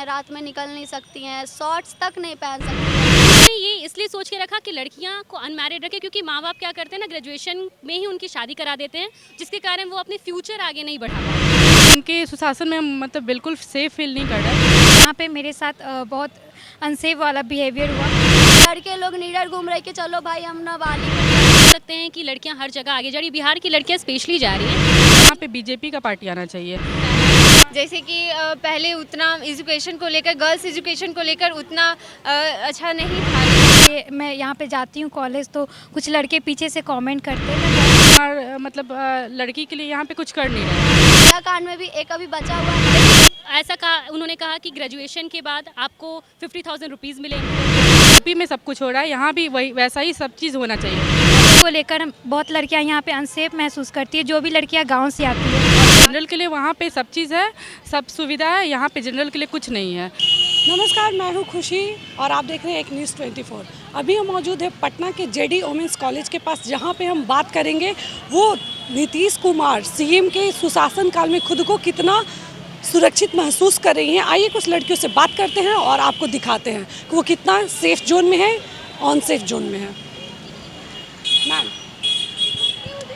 हैं, रात में निकल नहीं सकती हैं, शॉर्ट्स तक नहीं पहन सकती। हमने ये इसलिए सोच के रखा कि लड़कियां को अनमैरिड रखें, क्योंकि माँ बाप क्या करते हैं ना, ग्रेजुएशन में ही उनकी शादी करा देते हैं, जिसके कारण वो अपने फ्यूचर आगे नहीं बढ़ा पाते। उनके सुशासन में हम मतलब बिल्कुल सेफ फील नहीं कर रहे। यहाँ पे मेरे साथ बहुत अनसेफ वाला बिहेवियर हुआ। लड़के लोग नीडर घूम रहे कि चलो भाई हम नाबालिग देख सकते हैं कि लड़कियां हर जगह आगे जा रही है, बिहार की लड़कियां स्पेशली जा रही हैं। यहाँ पे बीजेपी का पार्टी आना चाहिए। जैसे कि पहले उतना एजुकेशन को लेकर, गर्ल्स एजुकेशन को लेकर उतना अच्छा नहीं था। मैं यहाँ पे जाती हूँ कॉलेज, तो कुछ लड़के पीछे से कमेंट करते हैं और मतलब लड़की के लिए यहाँ पे कुछ कर नहीं रहे हैं। कांड में भी एक अभी बचा हुआ है। ऐसा कहा उन्होंने, कहा कि ग्रेजुएशन के बाद आपको 50,000 रुपीज़ मिलेंगे। यूपी में सब कुछ हो रहा है, यहाँ भी वही वैसा ही सब चीज़ होना चाहिए। को लेकर बहुत लड़कियाँ यहाँ पे अनसेफ महसूस करती है, जो भी लड़कियाँ गाँव से आती है। जनरल के लिए वहाँ पे सब चीज़ है, सब सुविधा है, यहाँ पे जनरल के लिए कुछ नहीं है। नमस्कार, मैं हूँ खुशी और आप देख रहे हैं एक न्यूज़ 24। अभी हम मौजूद है पटना के जेडी वुमेंस कॉलेज के पास, जहाँ पे हम बात करेंगे वो नीतीश कुमार सीएम के सुशासन काल में खुद को कितना सुरक्षित महसूस कर रही हैं। आइए कुछ लड़कियों से बात करते हैं और आपको दिखाते हैं कि वो कितना सेफ जोन में है, अनसेफ जोन में है। मैम,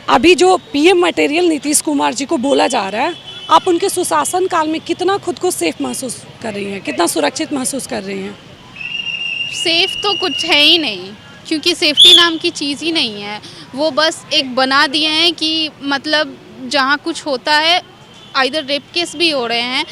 अभी जो पीएम मटेरियल नीतीश कुमार जी को बोला जा रहा है, आप उनके सुशासन काल में कितना खुद को सेफ महसूस कर रही हैं, कितना सुरक्षित महसूस कर रही हैं? सेफ तो कुछ है ही नहीं, क्योंकि सेफ्टी नाम की चीज़ ही नहीं है। वो बस एक बना दिए हैं कि मतलब जहाँ कुछ होता है, आइदर रेप केस भी हो रहे हैं,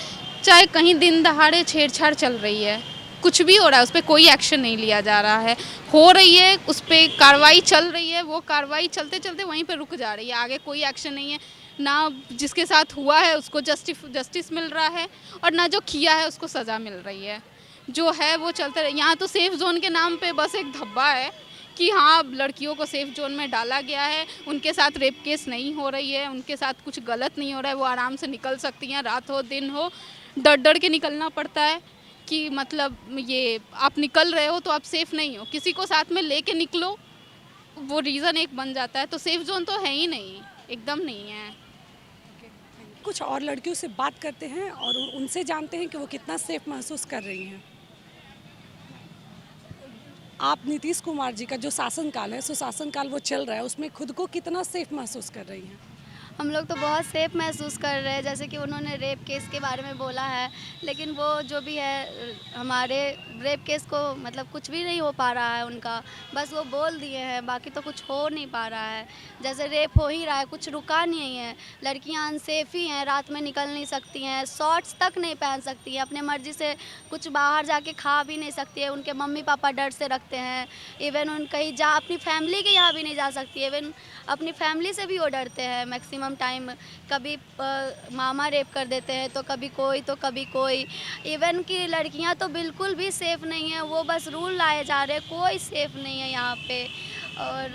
चाहे कहीं दिन दहाड़े छेड़छाड़ चल रही है, कुछ भी हो रहा है, उस पर कोई एक्शन नहीं लिया जा रहा है। हो रही है, उस पर कार्रवाई चल रही है, वो कार्रवाई चलते चलते वहीं पे रुक जा रही है, आगे कोई एक्शन नहीं है। ना जिसके साथ हुआ है उसको जस्टिस मिल रहा है, और ना जो किया है उसको सज़ा मिल रही है। जो है वो चलते रहे। यहाँ तो सेफ़ जोन के नाम पे बस एक धब्बा है कि हाँ, लड़कियों को सेफ़ जोन में डाला गया है, उनके साथ रेप केस नहीं हो रही है, उनके साथ कुछ गलत नहीं हो रहा है, वो आराम से निकल सकती हैं, रात हो दिन हो, डर डर के निकलना पड़ता है कि मतलब ये आप निकल रहे हो तो आप सेफ़ नहीं हो, किसी को साथ में लेके निकलो, वो रीज़न एक बन जाता है। तो सेफ़ जोन तो है ही नहीं, एकदम नहीं है। कुछ और लड़कियों से बात करते हैं और उनसे जानते हैं कि वो कितना सेफ महसूस कर रही हैं। आप नीतीश कुमार जी का जो शासनकाल है, सुशासनकाल वो चल रहा है, उसमें खुद को कितना सेफ महसूस कर रही हैं? हम लोग तो बहुत सेफ महसूस कर रहे हैं, जैसे कि उन्होंने रेप केस के बारे में बोला है, लेकिन वो जो भी है हमारे रेप केस को मतलब कुछ भी नहीं हो पा रहा है उनका, बस वो बोल दिए हैं, बाकी तो कुछ हो नहीं पा रहा है। जैसे रेप हो ही रहा है, कुछ रुका नहीं है, लड़कियां अनसेफ ही हैं, रात में निकल नहीं सकती हैं, शॉर्ट्स तक नहीं पहन सकती हैं, अपने मर्जी से कुछ बाहर जाके खा भी नहीं सकती है, उनके मम्मी पापा डर से रखते हैं। इवन उन कहीं जा अपनी फैमिली के यहाँ भी नहीं जा सकती है, इवन अपनी फैमिली से भी वो डरते हैं मैक्सिमम टाइम। कभी मामा रेप कर देते हैं, तो कभी कोई। इवन की लड़कियां तो बिल्कुल भी सेफ नहीं है, वो बस रूल लाए जा रहे हैं, कोई सेफ नहीं है यहाँ पे। और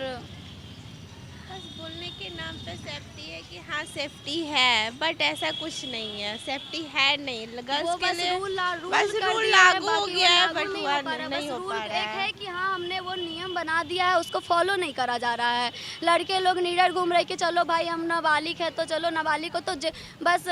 बस बोलने के नाम पे सेफ्टी है कि हाँ सेफ्टी है, बट ऐसा कुछ नहीं है, सेफ्टी है नहीं। गर्ल्स के लिए बस रूल लागू हो गया है, बट हुआ नहीं हो पा रहा है। कि हाँ, हमने वो नियम बना दिया है, उसको फॉलो नहीं करा जा रहा है। लड़के लोग नीडर घूम रहे कि चलो भाई हम नाबालिग है तो चलो, नाबालिग को तो बस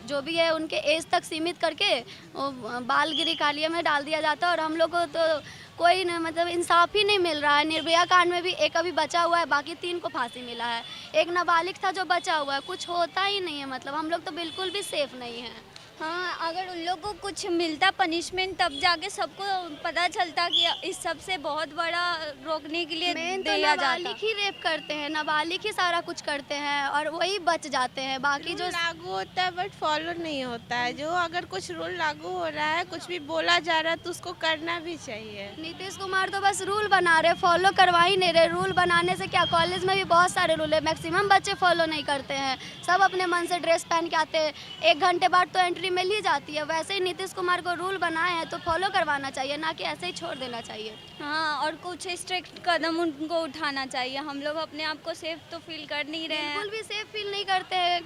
जो भी है उनके एज तक सीमित करके बाल गिरी कालिया में डाल दिया जाता है, और हम लोग को तो कोई न मतलब इंसाफ ही नहीं मिल रहा है। निर्भया कांड में भी एक अभी बचा हुआ है, बाकी 3 को फांसी मिला है, एक नाबालिग था जो बचा हुआ है, कुछ होता ही नहीं है। मतलब हम लोग तो बिल्कुल भी सेफ नहीं हैं। हाँ, अगर उन लोग को कुछ मिलता पनिशमेंट, तब जाके सबको पता चलता कि इस सब से बहुत बड़ा रोकने के लिए मेन तो दिया जाता। नाबालिग ही रेप करते हैं, नाबालिग ही सारा कुछ करते हैं, और वही बच जाते हैं। बाकी जो लागू होता है बट फॉलो नहीं होता है। जो अगर कुछ रूल लागू हो रहा है, कुछ भी बोला जा रहा है, तो उसको करना भी चाहिए। नीतीश कुमार तो बस रूल बना रहे, फॉलो करवा ही नहीं रहे। रूल बनाने से क्या, कॉलेज में भी बहुत सारे रूल है, मैक्सिमम बच्चे फॉलो नहीं करते हैं, सब अपने मन से ड्रेस पहन के आते हैं, 1 घंटे बाद तो एंट्री मिल ही जाती है। वैसे ही नीतीश कुमार को रूल बनाए हैं तो फॉलो करवाना चाहिए, ना कि ऐसे ही छोड़ देना चाहिए। हाँ, और कुछ स्ट्रिक्ट कदम उनको उठाना चाहिए। हम लोग अपने आप को सेफ तो फील कर नहीं रहे हैं, बिल्कुल भी सेफ फील नहीं करते हैं,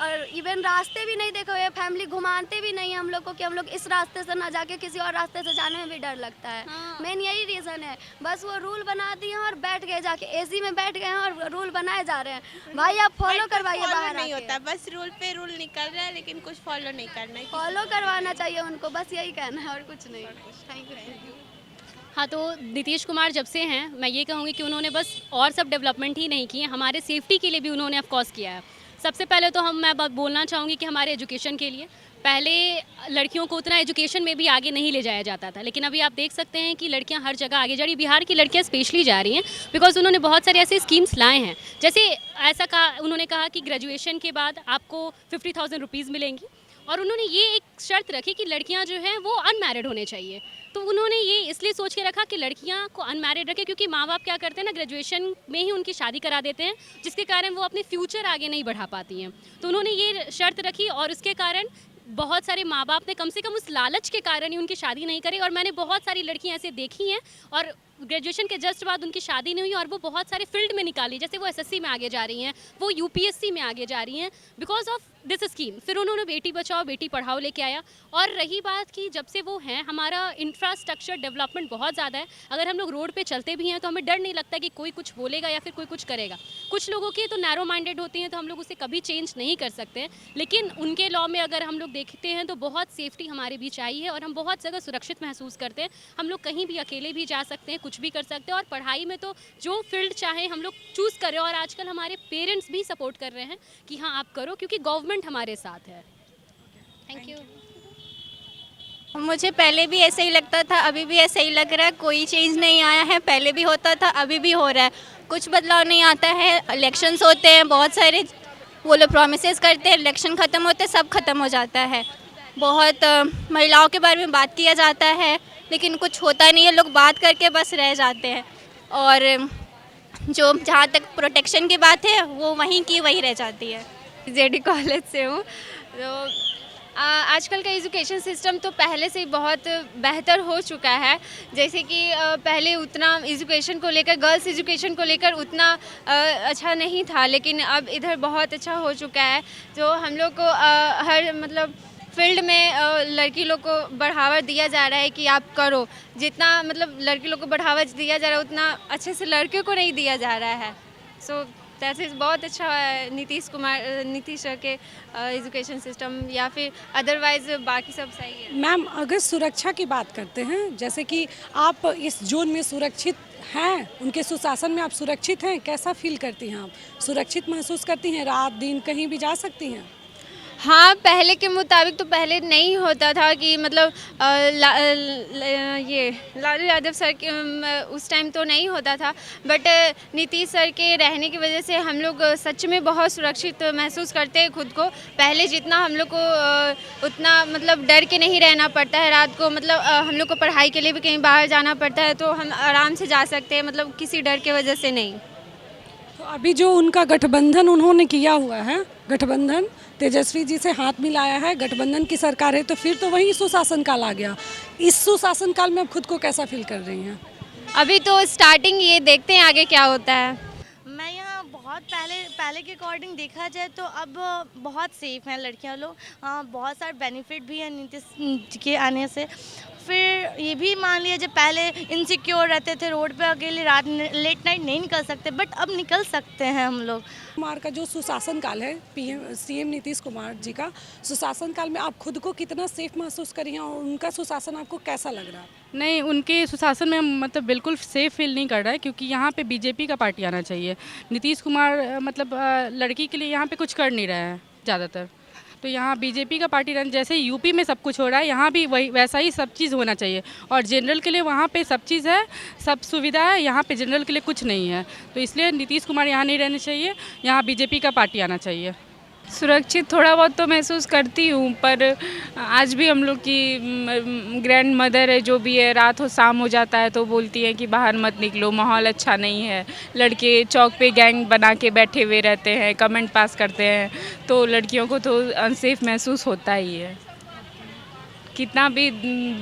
और इवन रास्ते भी नहीं देखे हुए, फैमिली घुमाते भी नहीं हम लोग को कि हम लोग इस रास्ते से ना जाके किसी और रास्ते से जाने में भी डर लगता है। हाँ। मेन यही रीज़न है, बस वो रूल बना दिए हैं और बैठ गए, जाके एसी में बैठ गए हैं और रूल बनाए जा रहे हैं। भाई आप फॉलो करवाइए, बाहर नहीं होता, बस रूल पे रूल निकल रहा है, लेकिन कुछ फॉलो नहीं करना है। फॉलो करवाना चाहिए उनको, बस यही कहना है और कुछ नहीं। Thank you. हाँ, तो नीतीश कुमार जब से हैं, मैं ये कहूँगी कि उन्होंने बस और सब डेवलपमेंट ही नहीं किए, हमारे सेफ्टी के लिए भी उन्होंने ऑफ कोर्स किया है। सबसे पहले तो मैं बोलना चाहूँगी कि हमारे एजुकेशन के लिए पहले लड़कियों को उतना एजुकेशन में भी आगे नहीं ले जाया जाता था, लेकिन अभी आप देख सकते हैं कि लड़कियां हर जगह आगे जा रही। बिहार की लड़कियां स्पेशली जा रही हैं बिकॉज उन्होंने बहुत सारे ऐसे स्कीम्स लाए हैं। जैसे ऐसा कहा, उन्होंने कहा कि ग्रेजुएशन के बाद आपको 50,000 रुपीज़ मिलेंगी, और उन्होंने ये एक शर्त रखी कि लड़कियां जो हैं वो अनमैरिड होने चाहिए। तो उन्होंने ये इसलिए सोच के रखा कि लड़कियां को अनमैरिड रखें, क्योंकि माँ बाप क्या करते हैं ना, ग्रेजुएशन में ही उनकी शादी करा देते हैं, जिसके कारण वो अपने फ्यूचर आगे नहीं बढ़ा पाती हैं। तो उन्होंने ये शर्त रखी और उसके कारण बहुत सारे माँ बाप ने कम से कम उस लालच के कारण ही उनकी शादी नहीं करी। और मैंने बहुत सारी लड़कियां ऐसे देखी हैं और ग्रेजुएशन के जस्ट बाद उनकी शादी नहीं हुई और वो बहुत सारे फील्ड में निकाली, जैसे वो एसएससी में आगे जा रही हैं, वो यूपीएससी में आगे जा रही हैं बिकॉज ऑफ दिस स्कीम। फिर उन्होंने बेटी बचाओ बेटी पढ़ाओ लेके आया। और रही बात कि जब से वो हैं, हमारा इंफ्रास्ट्रक्चर डेवलपमेंट बहुत ज़्यादा है। अगर हम लोग रोड पे चलते भी हैं तो हमें डर नहीं लगता कि कोई कुछ बोलेगा या फिर कोई कुछ करेगा। कुछ लोगों की तो नैरो माइंडेड होती हैं, तो हम लोग उसे कभी चेंज नहीं कर सकते, लेकिन उनके लॉ में अगर हम लोग देखते हैं तो बहुत सेफ्टी हमारे बीच आई है और हम बहुत जगह सुरक्षित महसूस करते हैं। हम लोग कहीं भी अकेले भी जा सकते हैं, कुछ भी कर सकते हैं। और पढ़ाई में तो जो फील्ड चाहे हम लोग चूज़ करें, और आजकल हमारे पेरेंट्स भी सपोर्ट कर रहे हैं कि हाँ आप करो, क्योंकि गवर्नमेंट हमारे साथ है। Thank you. मुझे पहले भी ऐसा ही लगता था, अभी भी ऐसा ही लग रहा है, कोई चेंज नहीं आया है। पहले भी होता था, अभी भी हो रहा है, कुछ बदलाव नहीं आता है। इलेक्शंस होते हैं, बहुत सारे वो लोग प्रॉमिसेस करते हैं, इलेक्शन ख़त्म होते सब ख़त्म हो जाता है। बहुत महिलाओं के बारे में बात किया जाता है, लेकिन कुछ होता नहीं है, लोग बात करके बस रह जाते हैं। और जो जहाँ तक प्रोटेक्शन की बात है वो वहीं की वहीं रह जाती है। जेडी कॉलेज से हूँ। तो आजकल का एजुकेशन सिस्टम तो पहले से ही बहुत बेहतर हो चुका है। जैसे कि पहले उतना एजुकेशन को लेकर, गर्ल्स एजुकेशन को लेकर उतना अच्छा नहीं था, लेकिन अब इधर बहुत अच्छा हो चुका है। जो हम लोग को हर मतलब फील्ड में लड़की लोग को बढ़ावा दिया जा रहा है कि आप करो। जितना मतलब लड़की लोग को बढ़ावा दिया जा रहा है उतना अच्छे से लड़कियों को नहीं दिया जा रहा है। सो दैट इज़ बहुत अच्छा है नीतीश सर के एजुकेशन सिस्टम, या फिर अदरवाइज बाकी सब सही है। मैम, अगर सुरक्षा की बात करते हैं, जैसे कि आप इस जोन में सुरक्षित हैं, उनके सुशासन में आप सुरक्षित हैं, कैसा फील करती हैं आप? सुरक्षित महसूस करती हैं? रात दिन कहीं भी जा सकती हैं? हाँ, पहले के मुताबिक तो पहले नहीं होता था कि मतलब ये लालू यादव सर के उस टाइम तो नहीं होता था, बट नीतीश सर के रहने की वजह से हम लोग सच में बहुत सुरक्षित महसूस करते हैं खुद को। पहले जितना हम लोग को उतना मतलब डर के नहीं रहना पड़ता है रात को। मतलब हम लोग को पढ़ाई के लिए भी कहीं बाहर जाना पड़ता है तो हम आराम से जा सकते हैं, मतलब किसी डर के वजह से नहीं। तो अभी जो उनका गठबंधन उन्होंने किया हुआ है, गठबंधन तेजस्वी जी से हाथ मिलाया है, गठबंधन की सरकार है, तो फिर तो वही सुशासन काल आ गया। इस सुशासन काल में आप खुद को कैसा फील कर रही हैं? अभी तो स्टार्टिंग, ये देखते हैं आगे क्या होता है। मैं यहाँ बहुत पहले के अकॉर्डिंग देखा जाए तो अब बहुत सेफ हैं लड़कियाँ लोग। बहुत सारे बेनिफिट भी हैं नीतीश के आने से। फिर ये भी मान लिया, जब पहले इनसिक्योर रहते थे, रोड पे अकेले रात लेट नाइट नहीं निकल सकते, बट अब निकल सकते हैं हम लोग। कुमार का जो सुशासन काल है, सीएम नीतीश कुमार जी का सुशासन काल में आप खुद को कितना सेफ महसूस करी हैं और उनका सुशासन आपको कैसा लग रहा है? नहीं, उनके सुशासन में हम मतलब बिल्कुल सेफ फील नहीं कर रहा है, क्योंकि यहाँ पे बीजेपी का पार्टी आना चाहिए। नीतीश कुमार मतलब लड़की के लिए यहाँ पे कुछ कर नहीं रहा है ज़्यादातर। तो यहाँ बीजेपी का पार्टी रन, जैसे यूपी में सब कुछ हो रहा है, यहाँ भी वही वैसा ही सब चीज़ होना चाहिए। और जनरल के लिए वहाँ पे सब चीज़ है, सब सुविधा है, यहाँ पे जनरल के लिए कुछ नहीं है। तो इसलिए नीतीश कुमार यहाँ नहीं रहने चाहिए, यहाँ बीजेपी का पार्टी आना चाहिए। सुरक्षित थोड़ा बहुत तो महसूस करती हूँ, पर आज भी हम लोग की ग्रैंड मदर है जो भी है, रात हो शाम हो जाता है तो बोलती है कि बाहर मत निकलो, माहौल अच्छा नहीं है। लड़के चौक पे गैंग बना के बैठे हुए रहते हैं, कमेंट पास करते हैं, तो लड़कियों को तो अनसेफ महसूस होता ही है। कितना भी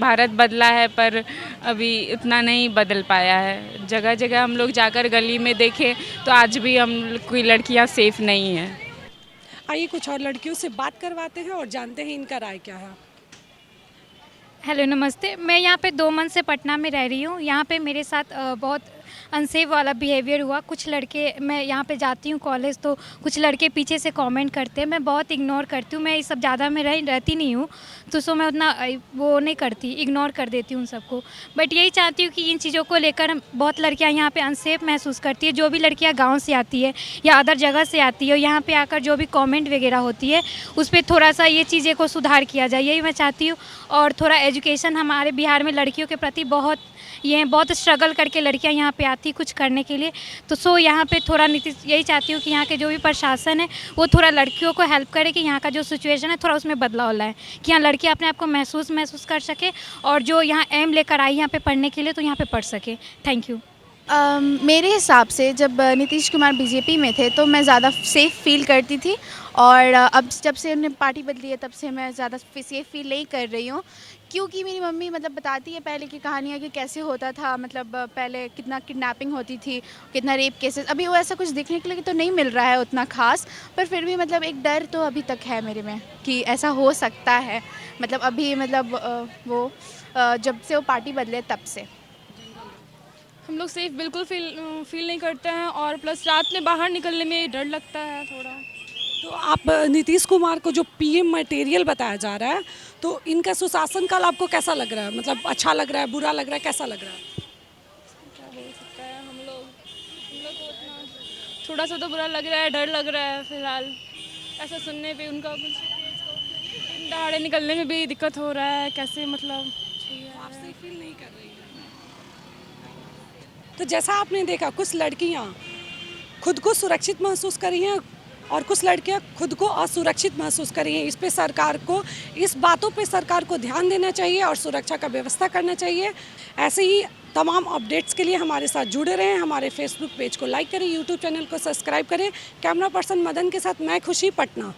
भारत बदला है पर अभी उतना नहीं बदल पाया है। जगह जगह हम लोग जाकर गली में देखें तो आज भी हम कोई लड़कियाँ सेफ नहीं हैं। आइए कुछ और लड़कियों से बात करवाते हैं और जानते हैं इनका राय क्या है। हेलो, नमस्ते। मैं यहाँ पे 2 मंथ से पटना में रह रही हूँ। यहाँ पे मेरे साथ बहुत अनसेफ वाला बिहेवियर हुआ। कुछ लड़के, मैं यहाँ पे जाती हूँ कॉलेज तो कुछ लड़के पीछे से कमेंट करते हैं, मैं बहुत इग्नोर करती हूँ। मैं इस सब ज़्यादा में रहती नहीं हूँ तो सो मैं उतना वो नहीं करती, इग्नोर कर देती हूँ उन सबको। बट यही चाहती हूँ कि इन चीज़ों को लेकर बहुत लड़कियाँ यहाँ पे अनसेफ महसूस करती है। जो भी लड़कियाँ गाँव से आती है या अदर जगह से आती है, यहाँ पे आकर जो भी कमेंट वगैरह होती है उस पर थोड़ा सा ये चीज़ें को सुधार किया जाए, यही मैं चाहती हूँ। और थोड़ा एजुकेशन, हमारे बिहार में लड़कियों के प्रति बहुत बहुत स्ट्रगल करके लड़कियां यहाँ पे आती कुछ करने के लिए। तो सो यहाँ पे थोड़ा नीतीश, यही चाहती हूँ कि यहाँ के जो भी प्रशासन है वो थोड़ा लड़कियों को हेल्प करे कि यहाँ का जो सिचुएशन है थोड़ा उसमें बदलाव लाए, कि यहाँ लड़कियाँ अपने आप को महसूस कर सके और जो यहाँ एम लेकर आई यहाँ पे पढ़ने के लिए तो यहाँ पे पढ़ सके। Thank you. मेरे हिसाब से जब नीतीश कुमार बीजेपी में थे तो मैं ज़्यादा सेफ़ फील करती थी, और अब जब से उन्होंने पार्टी बदली है तब से मैं ज़्यादा सेफ़ फील नहीं कर रही हूँ। क्योंकि मेरी मम्मी मतलब बताती है पहले की कहानियाँ कि कैसे होता था, मतलब पहले कितना किडनैपिंग होती थी, कितना रेप केसेस। अभी वो ऐसा कुछ देखने के लिए तो नहीं मिल रहा है उतना ख़ास, पर फिर भी मतलब एक डर तो अभी तक है मेरे में कि ऐसा हो सकता है। मतलब अभी मतलब जब से वो पार्टी बदले तब से हम लोग सेफ बिल्कुल फील नहीं करते हैं, और प्लस रात में बाहर निकलने में डर लगता है थोड़ा। तो आप नीतीश कुमार को जो पीएम मटेरियल बताया जा रहा है, तो इनका सुशासन काल आपको कैसा लग रहा है? मतलब अच्छा लग रहा है, बुरा लग रहा है, कैसा लग रहा है? क्या बोल सकता है, हम लोग को उतना थोड़ा सा तो बुरा लग रहा है, डर लग रहा है फिलहाल ऐसा सुनने पे। उनका कुछ दहाड़े निकलने में भी दिक्कत हो रहा है, कैसे मतलब आप सेफ फील नहीं कर रही हैं। तो जैसा आपने देखा, कुछ लड़कियां खुद को सुरक्षित महसूस कर रही हैं और कुछ लड़कियां खुद को असुरक्षित महसूस कर रही हैं। इस पे सरकार को, इस बातों पे सरकार को ध्यान देना चाहिए और सुरक्षा का व्यवस्था करना चाहिए। ऐसे ही तमाम अपडेट्स के लिए हमारे साथ जुड़े रहें। हमारे फेसबुक पेज को लाइक करें, यूट्यूब चैनल को सब्सक्राइब करें। कैमरा पर्सन मदन के साथ मैं खुशी, पटना।